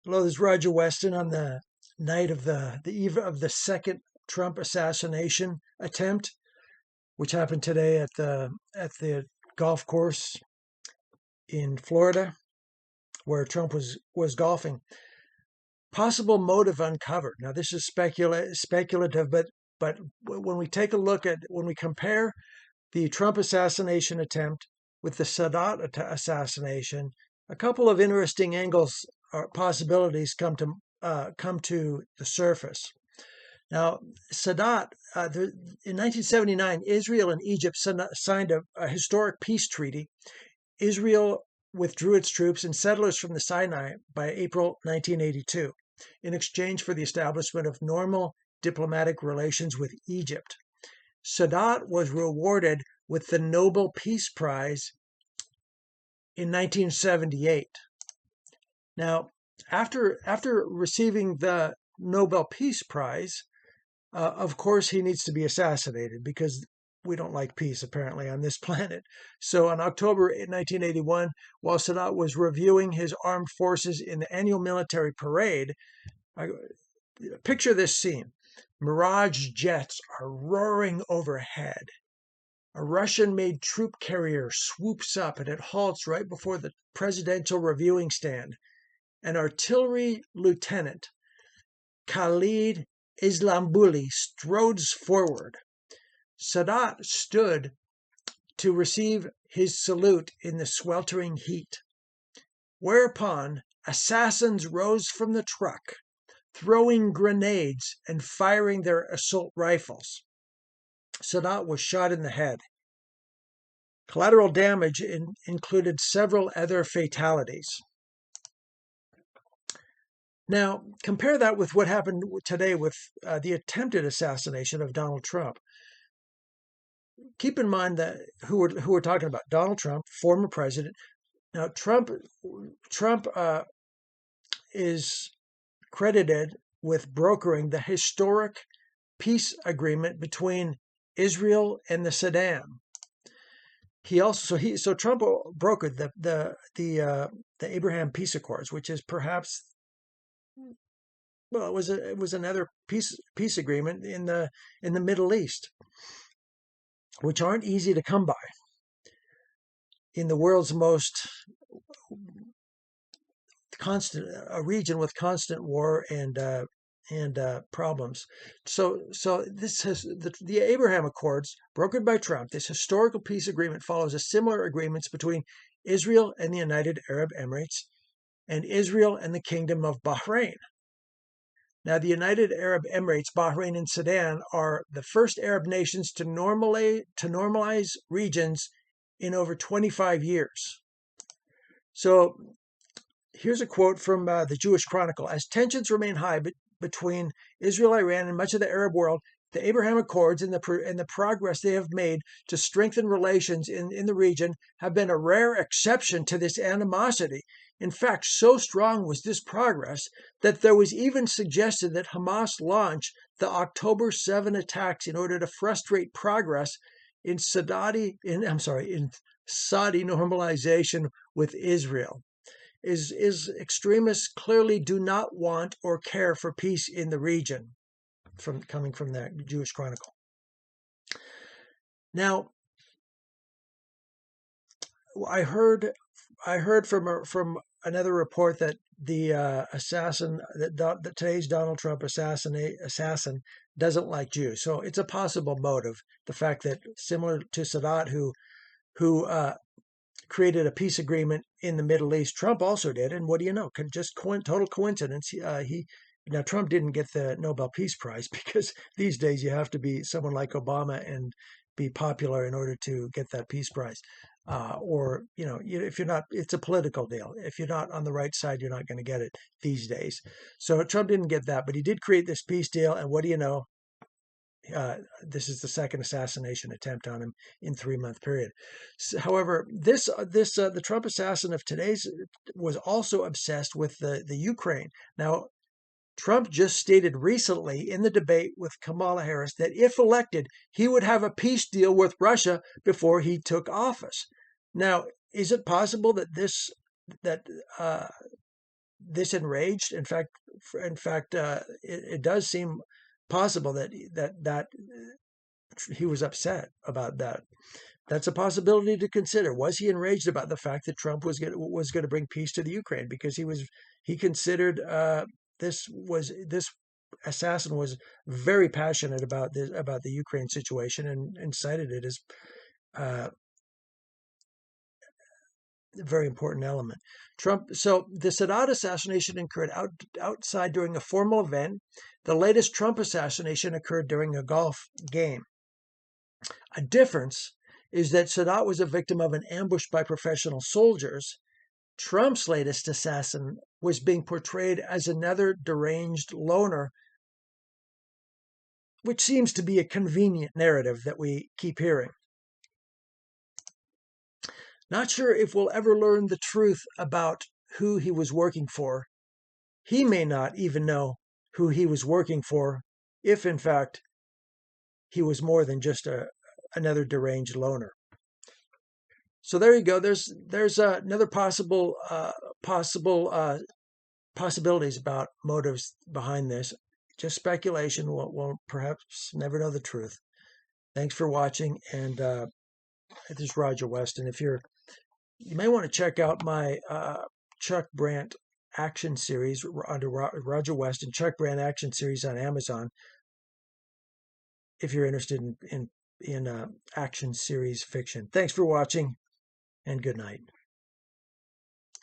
Hello, this is Roger Weston on the night of the eve of the second Trump assassination attempt, which happened today at the golf course in Florida, where Trump was golfing. Possible motive uncovered. Now, this is speculative, but when we take a look at when we compare the Trump assassination attempt with the Sadat assassination, a couple of interesting angles or possibilities come to the surface. Now, Sadat, in 1979, Israel and Egypt signed a historic peace treaty. Israel withdrew its troops and settlers from the Sinai by April 1982 in exchange for the establishment of normal diplomatic relations with Egypt. Sadat was rewarded with the Nobel Peace Prize in 1978. Now, after receiving the Nobel Peace Prize, of course, he needs to be assassinated because we don't like peace, apparently, on this planet. So in October 1981, while Sadat was reviewing his armed forces in the annual military parade, picture this scene. Mirage jets are roaring overhead. A Russian-made troop carrier swoops up and it halts right before the presidential reviewing stand. An artillery lieutenant, Khalid Islambouli, strodes forward. Sadat stood to receive his salute in the sweltering heat. Whereupon, assassins rose from the truck, throwing grenades and firing their assault rifles. Sadat was shot in the head. Collateral damage included several other fatalities. Now, compare that with what happened today with the attempted assassination of Donald Trump. Keep in mind that who we're talking about: Donald Trump, former president. Now, Trump is credited with brokering the historic peace agreement between Israel and the Sudan. So Trump brokered the Abraham Peace Accords, which is perhaps, well, it was another peace agreement in the Middle East, which aren't easy to come by in the world's most constant region with constant war and problems. So this has the Abraham Accords, brokered by Trump. This historical peace agreement follows a similar agreements between Israel and the United Arab Emirates and Israel and the Kingdom of Bahrain. Now, the United Arab Emirates, Bahrain, and Sudan are the first Arab nations to normalize regions in over 25 years. So here's a quote from the Jewish Chronicle. As tensions remain high between Israel, Iran, and much of the Arab world, the Abraham Accords and the progress they have made to strengthen relations in the region have been a rare exception to this animosity. In fact, so strong was this progress that there was even suggested that Hamas launch the October 7 attacks in order to frustrate progress in Saudi normalization with Israel. Is extremists clearly do not want or care for peace in the region, coming from the Jewish Chronicle. Now, I heard from another report that the today's Donald Trump assassin doesn't like Jews. So it's a possible motive. The fact that, similar to Sadat, who created a peace agreement in the Middle East, Trump also did. And what do you know? Just total coincidence. Now, Trump didn't get the Nobel Peace Prize because these days you have to be someone like Obama and be popular in order to get that Peace Prize. Or, if you're not, it's a political deal. If you're not on the right side, you're not going to get it these days. So Trump didn't get that, but he did create this peace deal. And what do you know? This is the second assassination attempt on him in 3-month period. However, the Trump assassin of today's was also obsessed with the Ukraine. Now, Trump just stated recently in the debate with Kamala Harris that if elected, he would have a peace deal with Russia before he took office. Now, is it possible that this enraged. In fact, it does seem possible that he was upset about that. That's a possibility to consider. Was he enraged about the fact that Trump was going to bring peace to the Ukraine because he considered this assassin was very passionate about the Ukraine situation and cited it as a very important element. So the Sadat assassination occurred outside during a formal event. The latest Trump assassination occurred during a golf game. A difference is that Sadat was a victim of an ambush by professional soldiers. Trump's latest assassin was being portrayed as another deranged loner, which seems to be a convenient narrative that we keep hearing. Not sure if we'll ever learn the truth about who he was working for. He may not even know who he was working for, if in fact he was more than just another deranged loner. So there you go. There's another possibilities about motives behind this. Just speculation. We'll perhaps never know the truth. Thanks for watching, and this is Roger West. And you may want to check out my Chuck Brandt action series under Roger West and Chuck Brandt action series on Amazon. If you're interested in action series fiction. Thanks for watching, and good night.